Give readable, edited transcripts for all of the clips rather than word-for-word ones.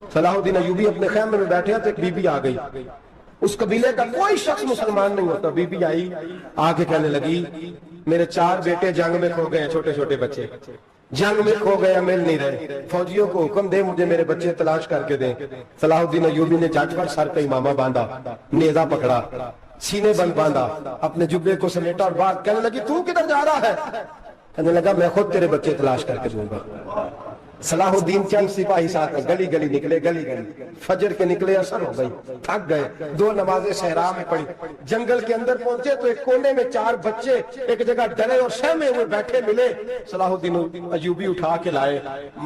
صلاح الدین ایوبی اپنے خیمے میں بیٹھے ہیں تو ایک بی بی آ گئی، اس قبیلے کا کوئی شخص مسلمان نہیں ہوتا، بی بی آئی آ کے کہنے لگی میرے 4 بیٹے جنگ میں کھو گئے ہیں، چھوٹے چھوٹے بچے جنگ میں کھو گئے، مل نہیں رہے، فوجیوں کو حکم دے مجھے میرے بچے تلاش کر کے دیں۔ صلاح الدین ایوبی نے جج پر سر پہ امامہ باندھا، نیزہ پکڑا، سینے بند باندھا، اپنے جبے کو سمیٹا اور بات کہنے لگی تو کدھر جا رہا ہے؟ کہنے لگا میں خود تیرے بچے تلاش کر کے دوں گا۔ صلاح الدین چند سپاہی ساتھ میں گلی گلی نکلے، گلی گلی فجر کے نکلے، اثر ہو گئی، تھک گئے، 2 نمازیں صحرا میں پڑھی، جنگل کے اندر پہنچے تو ایک کونے میں 4 بچے ایک جگہ ڈرے اور سہمے ہوئے بیٹھے ملے۔ صلاح الدین ایوبی اٹھا کے لائے،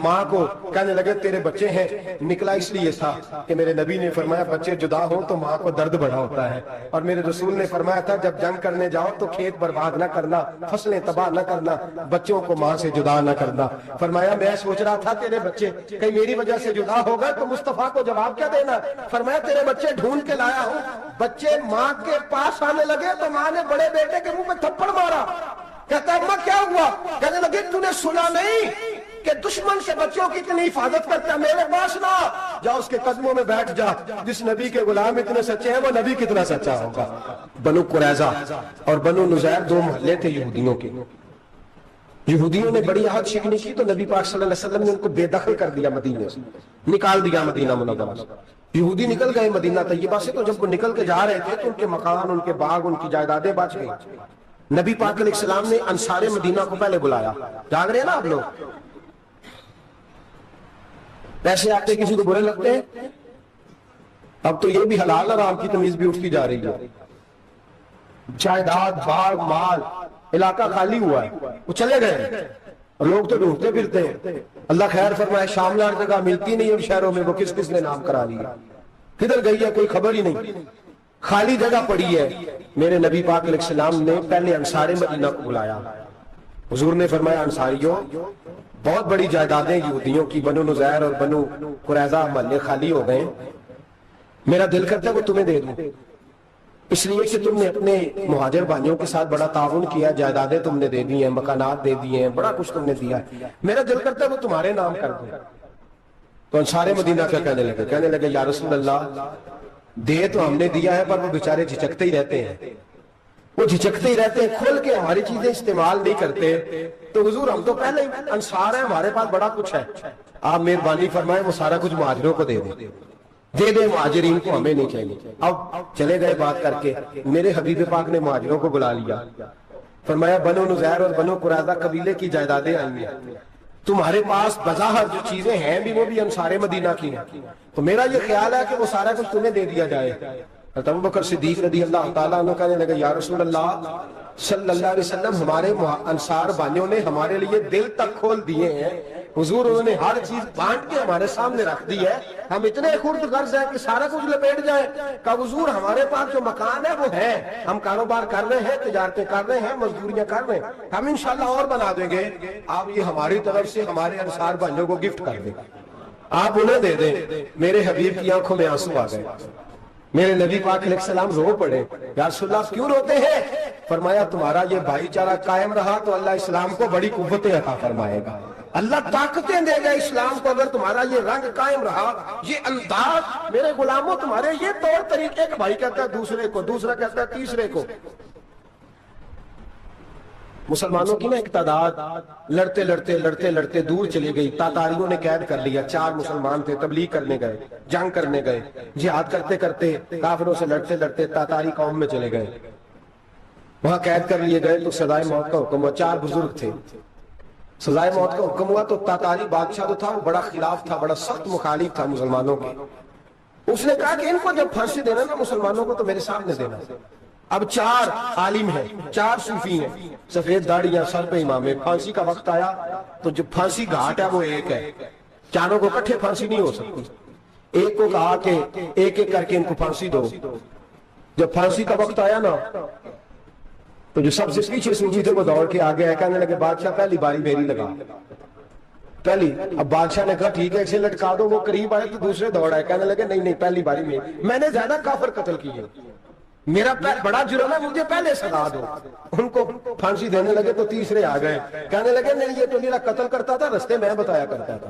ماں کو کہنے لگے تیرے بچے ہیں، نکلا اس لیے تھا کہ میرے نبی نے فرمایا بچے جدا ہوں تو ماں کو درد بڑا ہوتا ہے، اور میرے رسول نے فرمایا تھا جب جنگ کرنے جاؤ تو کھیت برباد نہ کرنا، فصلیں تباہ نہ کرنا، بچوں کو ماں سے جدا نہ کرنا۔ فرمایا میں سوچ رہا تھا تیرے بچے کہیں میری وجہ سے جدا ہو گئے تو مصطفیٰ کو جواب کیا دینا؟ فرمایا تیرے بچے ڈھونڈ کے لایا ہوں۔ بچے ماں کے پاس آنے لگے تو ماں نے بڑے بیٹے کے منہ پہ تھپڑ مارا، کہتا اماں کیا ہوا؟ کہنے لگے تو نے سنا نہیں کہ دشمن سے بچوں کی اتنی حفاظت کرتا ہے، میرے پاس نہ جا، اس کے قدموں میں بیٹھ جا، جس نبی کے غلام اتنے سچے ہیں وہ نبی کتنا سچا ہوگا۔ بنو قریظہ اور بنو نذیر 2 محلے تھے یہودیوں کے، یہودیوں نے بڑی عہد شکنی کی تو نبی پاک صلی اللہ علیہ وسلم نے ان کو بے دخل کر دیا، مدینے سے نکال دیا، مدینہ منورہ سے۔ یہودی نکل گئے مدینہ طیبہ سے، تو جب وہ نکل کے جا رہے تھے تو ان کے مکان، ان کے باغ، ان کی جائیدادیں بچ گئی۔ نبی پاک علیہ السلام نے انصار مدینہ کو پہلے بلایا، جاگ رہے ہیں نا آپ لوگ، پیسے آتے کسی کو برے لگتے ہیں، اب تو یہ بھی حلال حرام کی تمیز بھی اٹھتی جا رہی ہے، جائیداد، باغ، مال، علاقہ خالی ہوا ہے، وہ چلے گئے، اور لوگ تو ڈھونڈتے پھرتے ہیں۔ اللہ خیر فرمائے، شاملہ جگہ ملتی نہیں ہے شہروں میں، وہ کس کس نے نام کرا لیا، کدھر گئی ہے کوئی خبر ہی نہیں، خالی جگہ پڑی ہے۔ میرے نبی پاک علیہ السلام نے پہلے انصار مدینہ کو بلایا، حضور نے فرمایا انصاریوں بہت بڑی جائیدادیں یہودیوں کی، بنو نذیر اور بنو قریظہ محلے خالی ہو گئے، میرا دل کرتا ہے وہ تمہیں دے دوں، اس لیے کہ تم نے اپنے مہاجر بھائیوں کے ساتھ بڑا تعاون کیا، جائیدادیں تم نے دے دی ہیں، مکانات دے دیے ہیں، بڑا کچھ تم نے دیا ہے، میرا دل کرتا ہے وہ تمہارے نام کر دوں۔ تو انصار مدینہ کیا کہنے لگے یا رسول اللہ دے تو ہم نے دیا ہے پر وہ بیچارے جھجکتے ہی رہتے ہیں، وہ جھجکتے ہی رہتے ہیں، کھل کے ہماری چیزیں استعمال نہیں کرتے، تو حضور ہم تو پہلے ہی انصار ہیں، ہمارے پاس بڑا کچھ ہے، آپ مہربانی فرمائیں وہ سارا کچھ مہاجروں کو دے دے مہاجرین کو، ہمیں نہیں چاہیے۔ اب چلے گئے بات کر کے، میرے حبیب پاک نے مہاجروں کو بلا لیا، فرمایا بنو نذیر اور بنو قریظہ قبیلے کی جائیدادیں آئی ہیں، تمہارے پاس بظاہر جو چیزیں ہیں بھی وہ بھی انصار مدینہ کی ہیں، تو میرا یہ خیال ہے کہ وہ سارا کچھ تمہیں دے دیا جائے۔ ابو بکر صدیق رضی اللہ تعالیٰ عنہ کہنے لگے یا رسول اللہ صلی اللہ علیہ وسلم ہمارے انصار بھائیوں نے ہمارے لیے دل تک کھول دیے ہیں، حضور انہوں نے ہر چیز بانٹ کے ہمارے سامنے رکھ دی ہے، ہم اتنے خرد غرض ہیں کہ سارا کچھ لپیٹ جائیں۔ کہ حضور ہمارے پاس جو مکان ہے وہ ہے، ہم کاروبار کر رہے ہیں، تجارتیں کر رہے ہیں، مزدوریاں کر رہے ہیں، ہم انشاءاللہ اور بنا دیں گے، آپ یہ ہماری طرف سے ہمارے انصار بھائیوں کو گفٹ کر دیں، آپ انہیں دے دیں۔ میرے حبیب کی آنکھوں میں آنسو آ گئے، میرے نبی پاک علیہ السلام رو پڑے، یا رسول اللہ کیوں روتے ہیں؟ فرمایا تمہارا یہ بھائی چارہ قائم رہا تو اللہ اسلام کو بڑی قوتیں عطا فرمائے گا، اللہ طاقتیں دے گا اسلام کو، اگر تمہارا یہ رنگ قائم رہا، یہ انداز، میرے غلاموں تمہارے یہ طور طریقے، ایک بھائی کہتا ہے دوسرے کو، دوسرا کہتا ہے تیسرے کو۔ مسلمانوں کی نا ایک تعداد لڑتے لڑتے لڑتے لڑتے دور چلی گئی، تاتاریوں نے قید کر لیا، 4 مسلمان تھے، تبلیغ کرنے گئے، جنگ کرنے گئے، جہاد کرتے کرتے کافروں سے لڑتے لڑتے تاتاری قوم میں چلے گئے، وہاں قید کر لیے گئے تو سزائے موت کا حکم ہوا، 4 بزرگ تھے، سزائے موت کا حکم ہوا تو تاتاری بادشاہ جو تھا وہ بڑا خلاف تھا، بڑا سخت مخالف تھا مسلمانوں کے، اس نے کہا کہ ان کو جب پھانسی دینا نا مسلمانوں کو تو میرے سامنے دینا۔ اب 4 عالم ہیں، 4 صوفی ہیں، سفید داڑیاں، سر پہ امامے، پھانسی کا وقت آیا تو جو پھانسی گھاٹ ہے وہ ایک ہے، چاروں کو کٹھے پھانسی نہیں ہو سکتی، ایک کو کہا کہ ایک ایک کر کے ان کو پھانسی دو۔ جب پھانسی کا وقت آیا نا تو جو سب سے پیچھے صوفی تھے وہ دوڑ کے آگے آئے، کہنے لگے بادشاہ پہلی باری میری لگا، پہلی۔ اب بادشاہ نے کہا ٹھیک ہے اسے لٹکا دو، وہ قریب آئے تو دوسرے دوڑ آئے، کہنے لگے نہیں نہیں پہلی باری میں نے زیادہ کافر قتل کیے، میرا بڑا جرم ہے، مجھے پہلے سزا دو۔ ان کو پھانسی دینے لگے تو تیسرے آ گئے، کہنے لگے نہیں یہ تو میرا قتل کرتا تھا، رستے میں بتایا کرتا تھا،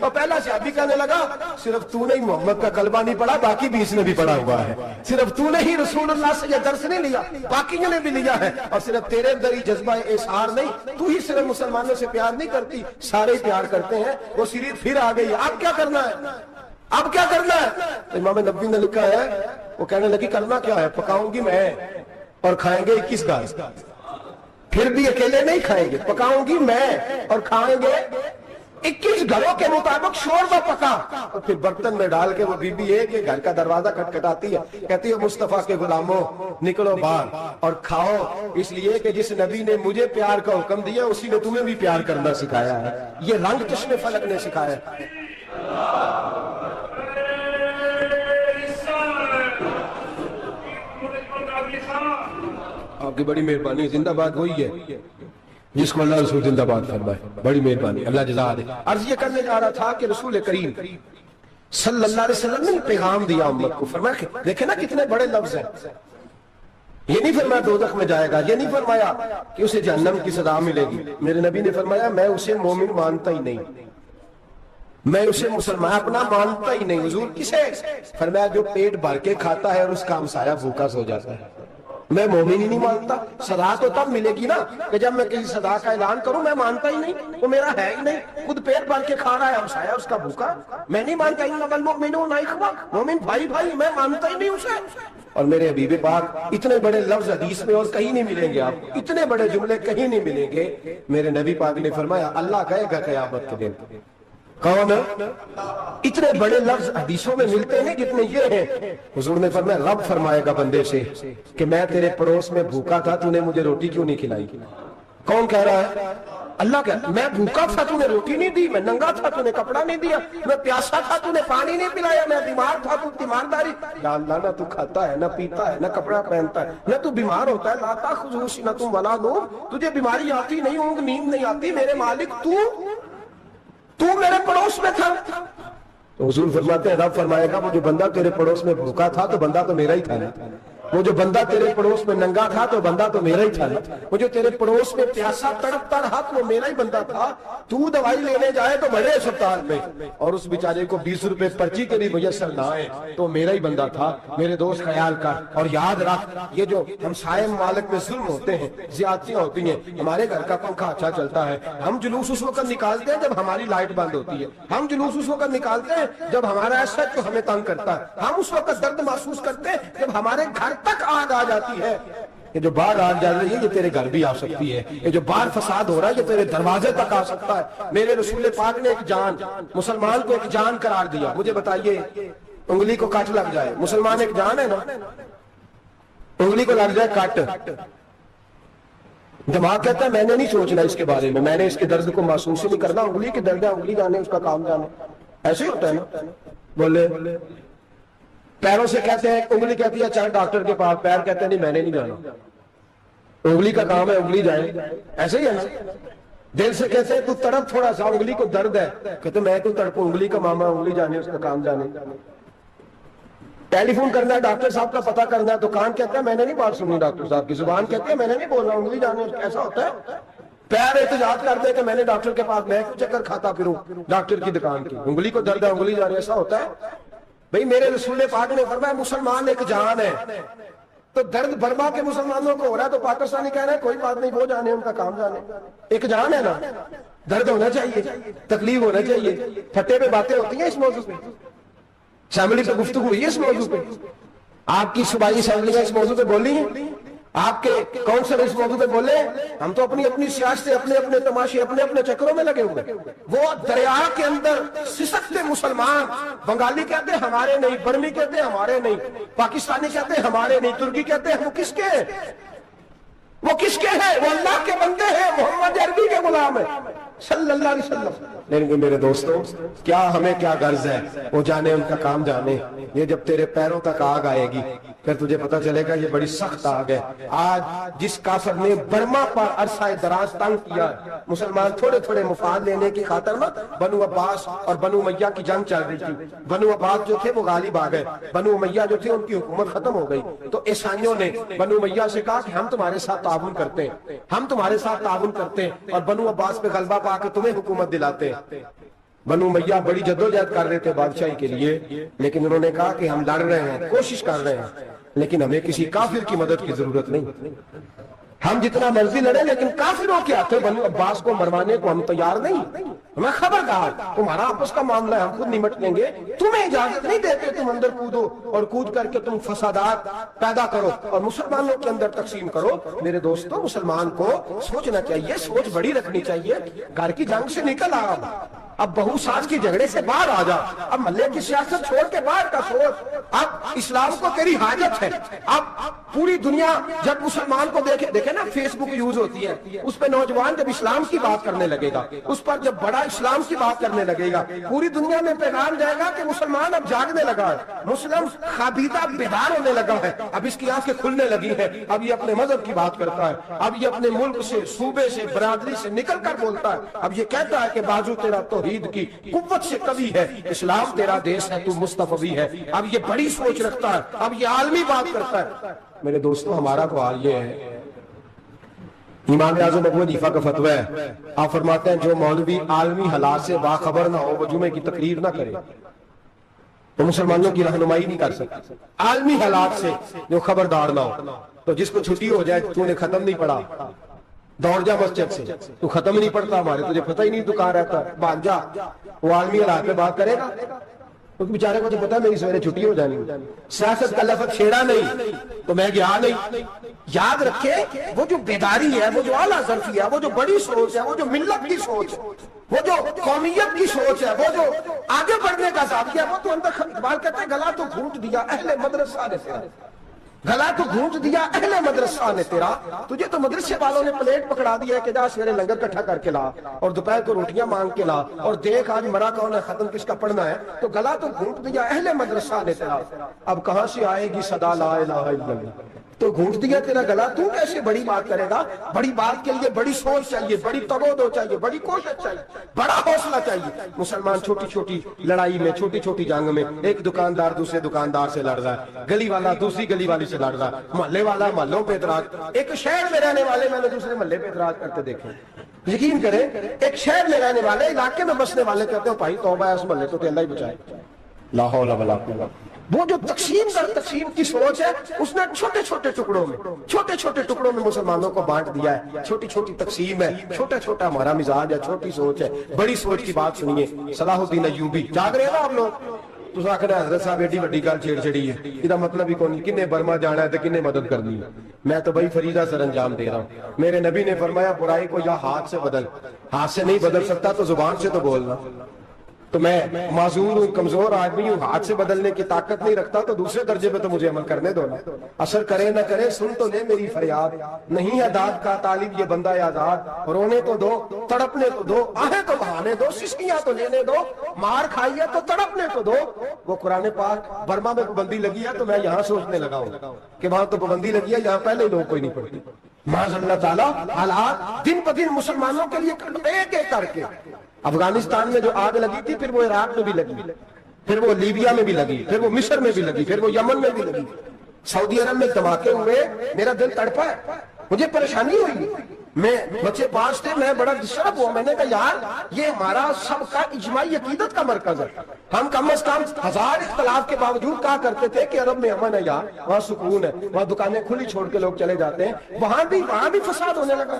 اور پہلا صحابی کہنے لگا صرف تو نے محمد کا کلمہ نہیں پڑھا، باقی 20 نے بھی پڑھا ہوا ہے، صرف تو نے ہی رسول اللہ سے یہ درس نہیں لیا، باقیوں نے بھی لیا ہے، اور صرف تیرے اندر ہی جذبہ اظہار نہیں، تو ہی صرف مسلمانوں سے پیار نہیں کرتی، سارے پیار کرتے ہیں۔ وہ سیریت پھر آ گئی، اب کیا کرنا ہے، اب کیا کرنا ہے؟ امام نبوی نے لکھا ہے، وہ کہنے لگی کرنا کیا ہے، پکاؤں گی میں اور کھائیں گے 21 گھر، پھر بھی اکیلے نہیں کھائیں گے، پکاؤں گی میں اور کھائیں گے 21 گھروں کے مطابق شوربہ پکا، اور پھر برتن میں ڈال کے وہ بی بی ایک گھر کا دروازہ کھٹکھٹاتی ہے، کہتی ہے مصطفیٰ کے غلاموں نکلو باہر اور کھاؤ، اس لیے کہ جس نبی نے مجھے پیار کا حکم دیا اسی نے تمہیں بھی پیار کرنا سکھایا ہے، یہ رنگ چشم فلک نے سکھایا ہے۔ آپ کی بڑی مہربانی، زندہ باد وہی ہے جس کو اللہ رسول زندہ باد فرمائے، بڑی مہربانی، اللہ جزا دے۔ عرض یہ کرنے جا رہا تھا کہ رسول کریم صلی اللہ علیہ وسلم نے پیغام دیا امت کو، فرمایا کہ دیکھیں نا کتنے بڑے لفظ ہیں، یہ نہیں فرمایا دوزخ میں جائے گا، یہ نہیں فرمایا کہ اسے جہنم کی سزا ملے گی، میرے نبی نے فرمایا میں اسے مومن مانتا ہی نہیں، میں اسے مسلمان اپنا مانتا ہی نہیں۔ حضور کسے؟ فرمایا جو پیٹ بھر کے کھاتا ہے اور اس کا ہمسایہ بھوکا سو جاتا ہے، میں مومن ہی نہیں مانتا۔ سزا تو تب ملے گی نا کہ جب میں کسی سزا کا اعلان کروں، میں مانتا ہی نہیں، وہ میرا ہے ہی نہیں، خود پیٹ بھر کے کھا رہا ہے، ہمسایہ اس کا بھوکا، میں نہیں مانتا، انما المؤمنون اخوہ، مومن بھائی بھائی، میں مانتا ہی نہیں اسے۔ اور میرے حبیب پاک اتنے بڑے لفظ حدیث میں اور کہیں نہیں ملیں گے، آپ کو اتنے بڑے جملے کہیں نہیں ملیں گے۔ میرے نبی پاک نے فرمایا اللہ کہے گا قیامت کے دن، کون؟ اتنے بڑے لفظ حدیثوں میں ملتے ہیں جتنے یہ ہیں۔ حضور نے فرمایا رب فرمائے گا بندے سے کہ میں تیرے پڑوس میں بھوکا تھا، تو نے مجھے روٹی کیوں نہیں کھلائی؟ کون کہہ رہا ہے؟ اللہ کہتا ہے میں بھوکا تھا، تو نے روٹی نہیں دی، میں ننگا تھا، تو نے کپڑا نہیں دیا، میں پیاسا تھا، تو نے پانی نہیں پلایا، میں بیمار تھا، تو تیمارداری۔ یا اللہ نہ تو کھاتا ہے، نہ پیتا ہے، نہ کپڑا پہنتا ہے، نہ تو بیمار ہوتا ہے، لا تاخذہ سنۃ ولا نوم، تجھے بیماری آتی نہیں، اونگ نیند نہیں آتی، میرے مالک تو میرے پڑوس میں تھا۔ تو حضور فرماتے ہیں رب فرمائے گا وہ جو بندہ تیرے پڑوس میں بھوکا تھا تو بندہ تو میرا ہی تھا، وہ جو بندہ تیرے پڑوس میں ننگا تھا تو بندہ تو میرا ہی تھا، وہ جو تیرے پڑوس میں پیاسا تڑپتا رہا تو وہ میرا ہی بندہ تھا۔ تو دوائی لینے جائے تو بڑے اسپتال میں اور اس بیچارے کو 20 روپے پرچی کے بھی میسر نہ آئے تو میرا ہی بندہ تھا۔ میرے دوست خیال کر اور یاد رکھ، یہ جو ہمسائے ممالک میں ظلم ہوتے ہیں، زیادتیاں ہوتی ہیں، ہمارے گھر کا پنکھا اچھا چلتا ہے، ہم جلوس اس وقت نکالتے ہیں جب ہماری لائٹ بند ہوتی ہے، ہم جلوس اس وقت نکالتے ہیں جب ہمارا ایسا تو ہمیں تنگ کرتا ہے، ہم اس وقت درد محسوس کرتے ہیں جب ہمارے گھر تک آگ آ جاتی ہے۔ یہ جو باہر آگ جا رہی ہے یہ تیرے گھر بھی آ سکتی ہے، یہ جو باہر فساد ہو رہا ہے یہ تیرے دروازے تک آ سکتا ہے۔ میرے رسول پاک نے ایک جان، مسلمان کو ایک جان قرار دیا۔ مجھے بتائیے انگلی کو کٹ لگ جائے، مسلمان ایک جان ہے نا، انگلی کو لگ جائے کٹ، دماغ کہتا ہے میں نے نہیں سوچنا اس کے بارے میں نے اس کے درد کو محسوس نہیں کرنا، انگلی کے درد ہے، انگلی جانے اس کا کام جانے، ایسے ہی ہوتا ہے نا۔ بولے پیروں سے کہتے ہیں، انگلی کہتی ہے چل ڈاکٹر کے پاس، پیر کہتے ہیں نہیں میں نے نہیں جانا، انگلی کا کام ہے انگلی جائے، ایسے ہی ہے نا۔ دل سے کہتے ہیں تو تڑپ تھوڑا سا، انگلی کو درد ہے، کہتے میں تو تڑپوں، انگلی کا ماما، انگلی جانے اس کا کام جانے۔ ٹیلی فون کرنا ہے ڈاکٹر صاحب کا پتہ کرنا ہے تو کان کہتا ہے میں نے نہیں بات سنی ڈاکٹر صاحب کی، زبان کہتی ہے میں نے نہیں بولنا، انگلی جانے ایسا ہوتا ہے۔ پیر احتجاج کرتے ہیں کہ میں نے ڈاکٹر کے پاس، میں کیوں چکر کھاتا پھروں ڈاکٹر کی دکان کی، انگلی کو درد ہے انگلی جانے، ایسا ہوتا ہے بھئی؟ میرے رسول پاک نے فرمایا مسلمان ایک جان ہے، تو درد برما کے مسلمانوں کو ہو رہا ہے تو پاکستانی کہہ رہے ہیں کوئی بات نہیں وہ جانے ان کا کام جانے، ایک جان ہے نا، درد ہونا چاہیے، تکلیف ہونا چاہیے۔ پھٹے پہ باتیں ہوتی ہیں اس موضوع پہ، اسمبلی پہ گفتگو ہوئی ہے اس موضوع پہ، آپ کی صوبائی اسمبلیاں اس موضوع پہ بولی ہیں، آپ کے کونسل اس موضوع پہ بولے، ہم تو اپنی اپنی سیاست، اپنے اپنے تماشے، اپنے اپنے چکروں میں لگے ہوئے۔ وہ دریا کے اندر سسکتے مسلمان، بنگالی کہتے ہیں ہمارے نہیں، برمی کہتے ہیں ہمارے نہیں، پاکستانی کہتے ہیں ہمارے نہیں، ترکی کہتے ہیں وہ کس کے ہیں؟ وہ کس کے ہیں؟ وہ اللہ کے بندے ہیں، محمد عربی کے غلام ہیں صلی اللہ علیہ وسلم۔ لیکن میرے دوستوں کیا ہمیں کیا غرض ہے، وہ جانے ان کا کام جانے۔ یہ جب تیرے پیروں تک آگ آئے گی پھر تجھے پتہ چلے گا یہ بڑی سخت آگ ہے۔ آج جس کافر نے برما پر عرصہ دراز تنگ کیا، مسلمان تھوڑے تھوڑے مفاد لینے کی خاطر نا، بنو عباس اور بنو امیہ کی جنگ چل رہی تھی، بنو عباس جو تھے وہ غالب آ گئے، بنو امیہ جو تھے ان کی حکومت ختم ہو گئی، تو عیسائیوں نے بنو امیہ سے کہا کہ ہم تمہارے ساتھ تعاون کرتے ہیں، ہم تمہارے ساتھ تعاون کرتے ہیں اور بنو عباس پہ غلبہ پا کے تمہیں حکومت دلاتے ہیں۔ بنو امیہ بڑی جدوجہد کر رہے تھے بادشاہی کے لیے، لیکن انہوں نے کہا کہ ہم لڑ رہے ہیں، کوشش کر رہے ہیں، لیکن ہمیں کسی کافر کی مدد کی ضرورت نہیں، ہم جتنا مرضی لڑیں لیکن کافروں کے ہاتھوں بنو عباس کو مروانے کو ہم تیار نہیں، ہمیں خبردار، تمہارا آپس کا معاملہ ہے، ہم خود نمٹ لیں گے، تمہیں اجازت نہیں دیتے تم اندر کودو اور کود کر کے تم فسادات پیدا کرو اور مسلمانوں کے اندر تقسیم کرو۔ میرے دوستو، مسلمان کو سوچنا چاہیے، سوچ بڑی رکھنی چاہیے، گھر کی جنگ سے نکل آ، اب بہو ساس کی جھگڑے سے باہر آ جا، اب محلے کی سیاست چھوڑ کے باہر کا سوچ، اب اسلام کو تیری حاجت ہے۔ اب پوری دنیا جب مسلمان کو دیکھے نا، فیس بک یوز ہوتی ہے، اس پہ نوجوان جب اسلام کی بات کرنے لگے گا، اس پر جب بڑا اسلام کی بات کرنے لگے گا، پوری دنیا میں پیغام جائے گا کہ مسلمان اب جاگنے لگا ہے، مسلم خابیدہ بیدار ہونے لگا ہے، اب اس کی آنکھیں کھلنے لگی ہیں، اب یہ اپنے مذہب کی بات کرتا ہے، اب یہ اپنے ملک سے، صوبے سے، برادری سے نکل کر بولتا ہے، اب یہ کہتا ہے کہ بازو تیرا توحید کی قوت سے قوی ہے، اسلام تیرا دیش ہے، تو مصطفی ہے، اب یہ بڑی سوچ رکھتا ہے، اب یہ عالمی بات کرتا ہے۔ میرے دوستو، ہمارا کو حال یہ ہے، امام اعظم ابو حنیفہ کا فتویٰ ہے، آپ فرماتے ہیں جو مولوی عالمی حالات سے باخبر نہ ہو وہ جمعے کی تقریر نہ کرے، تو مسلمانوں کی رہنمائی نہیں کر سکتا، عالمی حالات سے جو خبردار نہ ہو، تو جس کو چھٹی ہو جائے تو نے ختم نہیں پڑھا، دوڑ جا مسجد سے، تو ختم نہیں پڑتا، ہمارے تجھے پتہ ہی نہیں تو کہاں رہتا ہے، بھاگ جا، وہ عالمی حالات پہ بات کرے گا، تو بیچارے کو تو پتا ہے میری سویرے چھٹی ہو جانی، سیاست کا لفظ چھیڑا نہیں تو میں گیا نہیں۔ یاد رکھے، وہ جو بیداری ہے، وہ جو اعلیٰ ظرفی ہے، وہ جو بڑی سوچ ہے، وہ جو ملت کی سوچ ہے، وہ جو قومیت کی سوچ ہے، وہ جو آگے بڑھنے کا زاویہ ہے، وہ تو اندر اقبال کہتا ہے گلا تو گھونٹ دیا اہل مدرسہ نے تیرا، گلا تو گھونٹ دیا اہل مدرسہ نے تیرا، تجھے تو مدرسے والوں نے پلیٹ پکڑا دیا ہے کہ جا سویرے لنگر کٹھا کر کے لا اور دوپہر کو روٹیاں مانگ کے لا اور دیکھ آج مرا کون ہے، ختم کس کا پڑھنا ہے، تو گلا تو گھونٹ دیا اہل مدرسہ نے تیرا، اب کہاں سے آئے گی صدا لا الہ الا اللہ، تو گھونٹ دیا تیرا گلا، تو کیسے بڑی بات کرے گا؟ بڑی بات کے لیے بڑی سوچ چاہیے، بڑی تگودو چاہیے، بڑی کوشش چاہیے، بڑا حوصلہ چاہیے۔ مسلمان چھوٹی چھوٹی لڑائی میں، چھوٹی چھوٹی جنگ میں، ایک دکاندار دوسرے دکاندار سے لڑ رہا ہے، گلی والا دوسری گلی والی سے لڑ رہا ہے، محلے والا محلوں پہ اعتراض، ایک شہر میں رہنے والے میں نے دوسرے محلے پہ اعتراض کرتے دیکھے، یقین کریں ایک شہر میں رہنے والے، علاقے میں بسنے والے کہتے ہیں بھائی توبہ ہے اس محلے تو اللہ ہی بچائے، لا حول ولا قوت۔ وہ جو تقسیم در تقسیم کی سوچ ہے، اس نے چھوٹے چھوٹے ٹکڑوں میں مسلمانوں کو بانٹ دیا ہے، چھوٹی چھوٹی تقسیم ہے، چھوٹا چھوٹا ہمارا مزاج ہے، چھوٹی سوچ ہے، بڑی سوچ کی بات سنیے۔ صلاح الدین ایوبی، جاگ رہے ہیں نا آپ لوگ؟ تو آخر حضرت صاحب ایڈی وڈی گل چھیڑ چھڑی ہے، یہ مطلب ہی کون، کنے برما جانا ہے تو کنے مدد کرنی ہے، میں تو بھائی فریضہ سر انجام دے رہا ہوں۔ میرے نبی نے فرمایا برائی کو یا ہاتھ سے بدل، ہاتھ سے نہیں بدل سکتا تو زبان سے تو بولنا، تو میں معذور ہوں، کمزور آدمی ہوں، ہاتھ سے بدلنے کی طاقت نہیں رکھتا، تو دوسرے درجے پہ تو مجھے عمل کرنے دو نا، اثر کرے نہ کرے سن تو لے میری فریاد، نہیں ہے داد کا طالب یہ بندہ آزاد، رونے تو دو، تڑپنے تو دو، آہیں تو بہانے دو، سسکیاں تو لینے دو، مار کھائی ہے تو تڑپنے تو دو۔ وہ قرآن پاک برما میں پابندی لگی ہے تو میں یہاں سوچنے لگا ہوں کہ وہاں تو پابندی لگی ہے، یہاں پہلے لوگ کوئی نہیں پڑھتے۔ معاذ اللہ تعالیٰ حالات دن بدن مسلمانوں کے لیے ایک ایک کر کے، افغانستان میں جو آگ لگی تھی، پھر وہ عراق میں بھی لگی، پھر وہ لیبیا میں بھی لگی، پھر وہ مصر میں بھی لگی، پھر وہ یمن میں بھی لگی، سعودی عرب میں دھماکے ہوئے، میرا دل تڑپا ہے، مجھے پریشانی ہوئی، میں بچے 5 تھے، میں بڑا ڈسٹرب ہوا، میں نے کہا یار یہ ہمارا سب کا اجماعی عقیدت کا مرکز ہے، ہم کم از کم 1000 اختلاف کے باوجود کہا کرتے تھے کہ عرب میں امن ہے، یار وہاں سکون ہے، وہاں دکانیں کھلی چھوڑ کے لوگ چلے جاتے ہیں، وہاں بھی فساد ہونے لگا،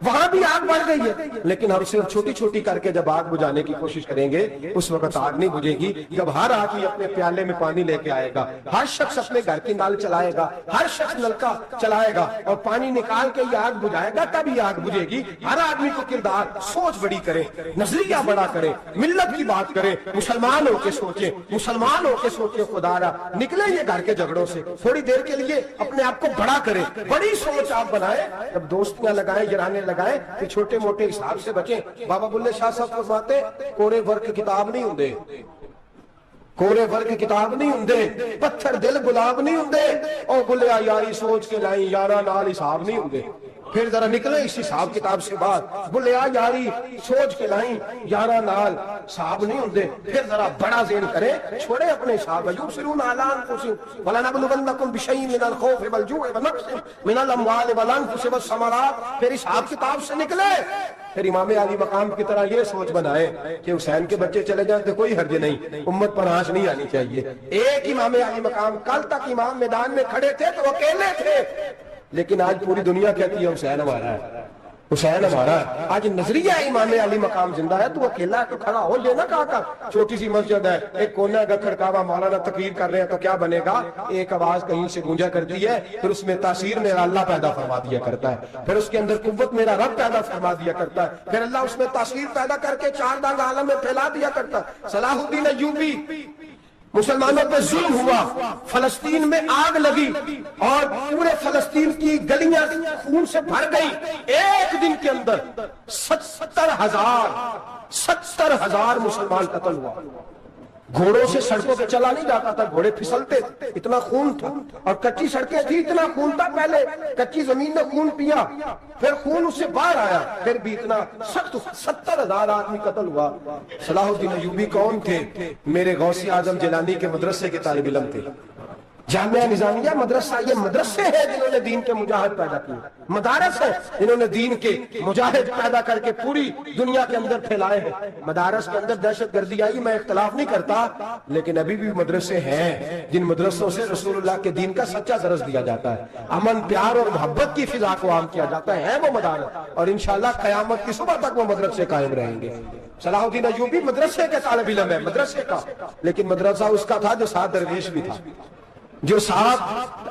وہاں بھی آگ بڑھ گئی ہے، لیکن ہم صرف چھوٹی چھوٹی کر کے جب آگ بجھانے کی کوشش کریں گے اس وقت آگ نہیں بجھے گی، جب ہر آدمی اپنے پیالے میں پانی لے کے آئے گا، ہر شخص اپنے گھر کی نل چلائے گا، ہر شخص نلکا چلائے گا اور پانی نکال کے یہ آگ بجھائے گا، تب یہ آگ بجھے گی۔ ہر آدمی کو کردار سوچ بڑی کرے، نظریہ بڑا کرے، ملت کی بات کرے، مسلمان ہو کے سوچے، مسلمان ہو کے سوچے، خدا را نکلے یہ گھر کے جھگڑوں سے، تھوڑی دیر کے لیے اپنے آپ کو بڑا کرے، بڑی سوچ آپ بنائیں، جب دوستیاں لگائیں، جرانے لگائیں کہ چھوٹے موٹے حساب سے بچیں۔ بابا بلے شاہ صاحب فرماتے کورے ورک کتاب نہیں ہوندے، کورے ورک کتاب نہیں ہوندے، پتھر دل گلاب نہیں ہوندے، او بلیا یاری سوچ کے لائیں یارا نال حساب نہیں ہوندے۔ پھر ذرا نکلے اس حساب کتاب سے بات، بلیا یاری سوچ کے لائیں یارا نال حساب نہیں ہوندے، پھر ذرا بڑا ذہن کرے، چھوڑے اپنے حساب، یبصرون اعلی انفسہم ولنبلونکم بشیء من الخوف والجوع ونقص من الاموال والانفس والثمرات، پھر حساب کتاب سے نکلے، پھر امام علی مقام کی طرح یہ سوچ بنائے کہ حسین کے بچے چلے جائیں تو کوئی حرج نہیں، امت پر آنچ نہیں آنی چاہیے۔ ایک امام علی مقام، کل تک امام میدان میں کھڑے تھے تو اکیلے تھے، لیکن آج پوری دنیا کہتی ہے حسین ہمارا ہے، حسین ہمارا ہے۔ آج نظریہ امام علی مقام زندہ ہے تو اکیلا ہے تو کھڑا ہو، یہ نہ کہا کر چھوٹی سی مسجد ہے، ایک کونا کا کھڑکاوا، مولانا تقریر کر رہے ہیں تو کیا بنے گا، ایک آواز کہیں سے گونجا کرتی ہے، پھر اس میں تاثیر میرا اللہ پیدا فرما دیا کرتا ہے، پھر اس کے اندر قوت میرا رب پیدا فرما دیا کرتا ہے، پھر اللہ اس میں تاثیر پیدا کر کے چار دانگ عالم میں پھیلا دیا کرتا ہے۔ صلاح الدین ایوبی، مسلمانوں پہ ظلم ہوا، فلسطین میں آگ لگی اور پورے فلسطین کی گلیاں خون سے بھر گئی، ایک دن کے اندر 70,000 مسلمان قتل ہوا۔ گھوڑوں سے سڑکوں پہ چلا نہیں جاتا تھا، گھوڑے پھسلتے تھے، اتنا خون تھا، اور کچی سڑکیں تھی، اتنا خون تھا، پہلے کچی زمین نے خون پیا، پھر خون اس سے باہر آیا، پھر بھی اتنا سخت 70,000 آدمی قتل ہوا۔ صلاح الدین ایوبی کون تھے؟ میرے غوث اعظم جیلانی کے مدرسے کے طالب علم تھے۔ جامعہ نظامیہ مدرسہ، یہ مدرسے ہیں جنہوں نے دین کے مجاہد پیدا کیے، مدارس ہیں جنہوں نے دین کے مجاہد پیدا کر کے پوری دنیا کے اندر پھیلائے ہیں۔ مدارس کے اندر دہشت گردی آئی، میں اختلاف نہیں کرتا، لیکن ابھی بھی مدرسے ہیں جن مدرسوں سے رسول اللہ کے دین کا سچا درس دیا جاتا ہے، امن، پیار اور محبت کی فضا کو عام کیا جاتا ہے وہ مدارس، اور انشاءاللہ قیامت کی صبح تک وہ مدرسے قائم رہیں گے۔ صلاح الدین ایوبی مدرسے کے طالب علم ہے، مدرسے کا، لیکن مدرسہ اس کا تھا جو ساتھ درویش بھی تھا، جو ساتھ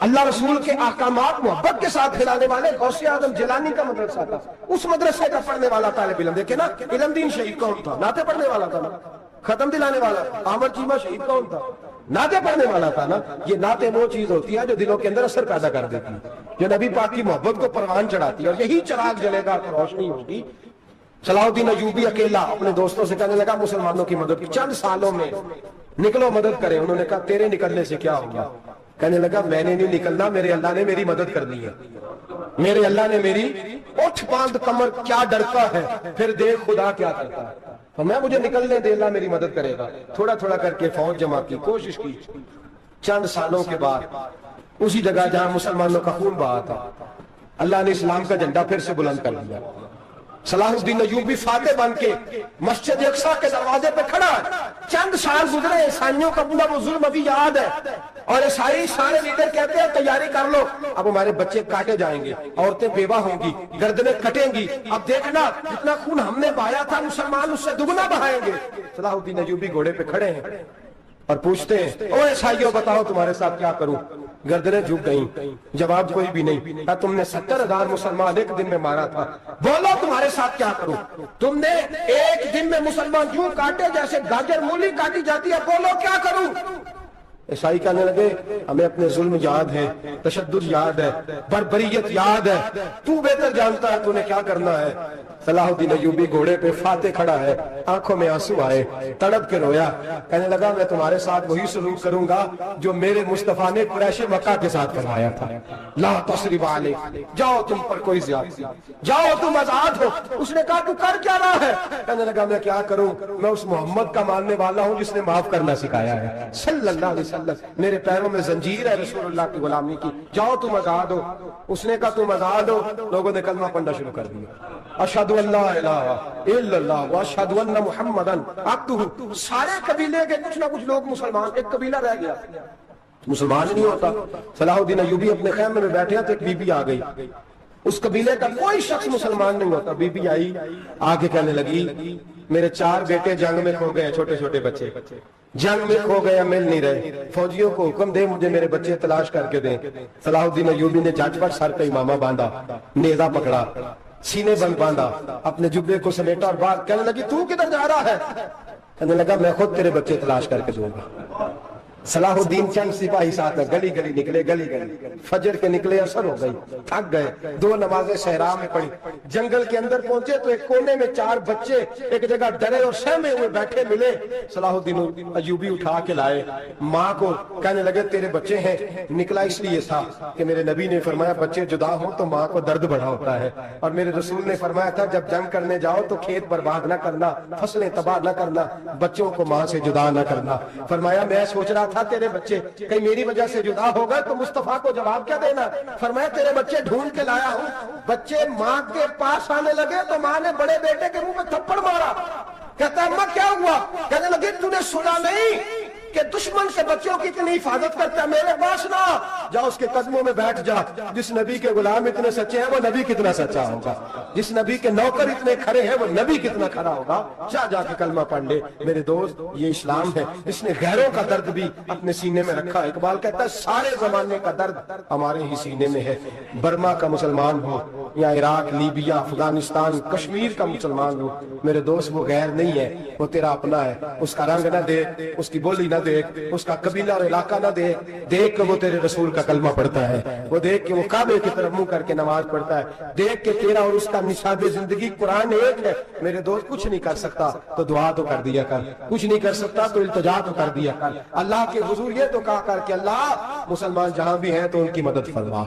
اللہ رسول کے احکامات محبت کے ساتھ کھلانے والے غوث اعظم جیلانی کا مدرسہ تھا، اس مدرسے کا پڑھنے والا طالب علم۔ دیکھیں نا، علم دین شہید کون تھا؟ نعتیں پڑھنے والا تھا نا، ختم دلانے والا۔ احمد چیمہ شہید کون تھا؟ نعتیں پڑھنے والا تھا نا۔ یہ نعتیں وہ چیز ہوتی ہے جو دلوں کے اندر اثر پیدا کر دیتی ہے، جو نبی پاک کی محبت کو پروان چڑھاتی ہے، اور یہی چراغ جلے گا تو روشنی ہوگی۔ صلاح الدین ایوبی اکیلا اپنے دوستوں سے کہنے لگا مسلمانوں کی مدد کی، چند سالوں میں نکلو مدد کرے۔ انہوں نے کہا تیرے نکلنے سے کیا ہوگا؟ کہنے لگا میں نے نہیں نکلنا، میرے اللہ نے میری مدد کرنی ہے، میرے اللہ نے میری اٹھ باندھ کمر کیا ڈرتا ہے، پھر دیکھ خدا کیا کرتا ہے، تو میں مجھے نکلنے دے، اللہ میری مدد کرے گا۔ تھوڑا تھوڑا کر کے فوج جمع کی، کوشش کی، چند سالوں کے بعد اسی جگہ جہاں مسلمانوں کا خون بہا تھا اللہ نے اسلام کا جھنڈا پھر سے بلند کر دیا۔ صلاح الدین ایوبی فاتح بن کے مسجد اقصی کے دروازے پہ کھڑا ہے۔ چند سال گزرے، عیسائیوں کا پورا وہ ظلم ابھی یاد ہے، اور عیسائی سارے لیڈر کہتے ہیں تیاری کر لو، اب ہمارے بچے کاٹے جائیں گے، عورتیں بیوہ ہوں گی، گردنیں کٹیں گی، اب دیکھنا جتنا خون ہم نے بہایا تھا مسلمان اس سے دگنا بہائیں گے۔ صلاح الدین ایوبی گھوڑے پہ کھڑے ہیں اور پوچھتے ہیں او عیسائیوں بتاؤ تمہارے ساتھ کیا کروں؟ گردنیں جھک گئیں، جواب کوئی بھی نہیں۔ کہا تم نے 70,000 مسلمان ایک دن میں مارا تھا، بولو تمہارے ساتھ کیا کروں؟ تم نے ایک دن میں مسلمان یوں کاٹے جیسے گاجر مولی کاٹی جاتی ہے، بولو کیا کروں؟ عیسائی کہنے لگے ہمیں اپنے ظلم یاد ہے، تشدد یاد ہے، بربریت یاد ہے، تو بہتر جانتا ہے تو نے کیا کرنا ہے۔ صلاح الدین ایوبی گھوڑے پہ فاتح کھڑا ہے، آنکھوں میں آنسو آئے، تڑپ کے رویا، کہنے لگا میں تمہارے ساتھ وہی سلوک کروں گا جو میرے مصطفیٰ نے قریش مکہ کے ساتھ فرمایا تھا، لا تثریب علیکم، جاؤ تم پر کوئی زیادتی، جاؤ تم آزاد ہو۔ اس نے کہا تو کر کیا رہا ہے؟ کہنے لگا میں کیا کروں، میں اس محمد کا ماننے والا ہوں جس نے معاف کرنا سکھایا ہے صلی اللہ علیہ وسلم، میرے پیروں میں زنجیر ہے رسول اللہ کی غلامی کی، جاؤ تم آزاد ہو۔ اس نے کہا تم آزاد ہو، لوگوں نے کلمہ پڑھنا شروع کر دیا، اشہد ان لا الہ الا اللہ واشہد ان محمدً عبدہ۔ سارے قبیلے کے کچھ نہ کچھ لوگ مسلمان، ایک قبیلہ رہ گیا مسلمان ہی نہیں ہوتا۔ صلاح الدین ایوبی اپنے خیمے میں بیٹھے ہیں تو ایک بی بی آ گئی، اس قبیلے کا کوئی شخص مسلمان نہیں ہوتا۔ بی بی آئی، آگے کہنے لگی میرے 4 بیٹے جنگ میں کھو گئے، چھوٹے چھوٹے بچے جنگ میں کھو گئے، مل نہیں رہے، فوجیوں کو حکم دے مجھے میرے بچے تلاش کر کے دیں۔ صلاح الدین ایوبی نے جھٹ پٹ سر پہ امامہ باندھا، نیزہ پکڑا، سینے بند باندھا، اپنے جبے کو سمیٹا اور بات کہنے لگی تو کدھر جا رہا ہے؟ کہنے لگا میں خود تیرے بچے تلاش کر کے دوں گا۔ صلاح الدین چند سپاہی ساتھ گلی گلی نکلے، گلی گلی فجر کے نکلے، اثر ہو گئی، تھک گئے، 2 نمازیں صحرا میں پڑھی، جنگل کے اندر پہنچے تو ایک کونے میں 4 بچے ایک جگہ ڈرے اور سہمے ہوئے بیٹھے ملے۔ صلاح الدین ایوبی اٹھا کے لائے، ماں کو کہنے لگے تیرے بچے ہیں، نکلا اس لیے تھا کہ میرے نبی نے فرمایا بچے جدا ہوں تو ماں کو درد بڑا ہوتا ہے، اور میرے رسول نے فرمایا تھا جب جنگ کرنے جاؤ تو کھیت برباد نہ کرنا، فصلیں تباہ نہ کرنا، بچوں کو ماں سے جدا نہ کرنا۔ فرمایا میں سوچ رہا تھا تیرے بچے کہیں میری وجہ سے جدا ہو گئے تو مصطفیٰ کو جواب کیا دینا؟ فرمایا تیرے بچے ڈھونڈ کے لایا ہوں۔ بچے ماں کے پاس آنے لگے تو ماں نے بڑے بیٹے کے منہ پہ تھپڑ مارا۔ کہتا اماں کیا ہوا؟ کہنے لگے تو نے سنا نہیں کہ دشمن سے بچوں کی اتنی حفاظت کرتا ہے، میرے پاس نہ جا، اس کے قدموں میں بیٹھ جا۔ جس نبی کے غلام اتنے سچے ہیں وہ نبی کتنا سچا ہوگا، جس نبی کے نوکر اتنے کھڑے ہیں وہ نبی کتنا کھڑا ہوگا۔ جا کے کلمہ پڑھ لے میرے دوست، یہ اسلام ہے جس نے غیروں کا درد بھی اپنے سینے میں رکھا۔ اقبال کہتا ہے سارے زمانے کا درد ہمارے ہی سینے میں ہے۔ برما کا مسلمان ہو یا عراق، لیبیا، افغانستان، کشمیر کا مسلمان ہو، میرے دوست وہ غیر نہیں ہے، وہ تیرا اپنا ہے۔ اس کا رنگ نہ دیکھ، اس کی بولی نہ دیکھ، اس کا قبیلہ اور علاقہ نہ دیکھ، دیکھ کہ وہ تیرے رسول کا کلمہ پڑھتا ہے، وہ دیکھ کہ وہ کعبے کی طرف منہ کر کے نماز پڑھتا ہے، دیکھ کہ تیرا اور اس کا نصاب زندگی قرآن ایک ہے۔ میرے دوست کچھ نہیں کر سکتا تو دعا تو کر دیا کر، کچھ نہیں کر سکتا تو التجا تو کر دیا کر، اللہ کے حضور یہ تو کہا کر کہ اللہ مسلمان جہاں بھی ہیں تو ان کی مدد فرما۔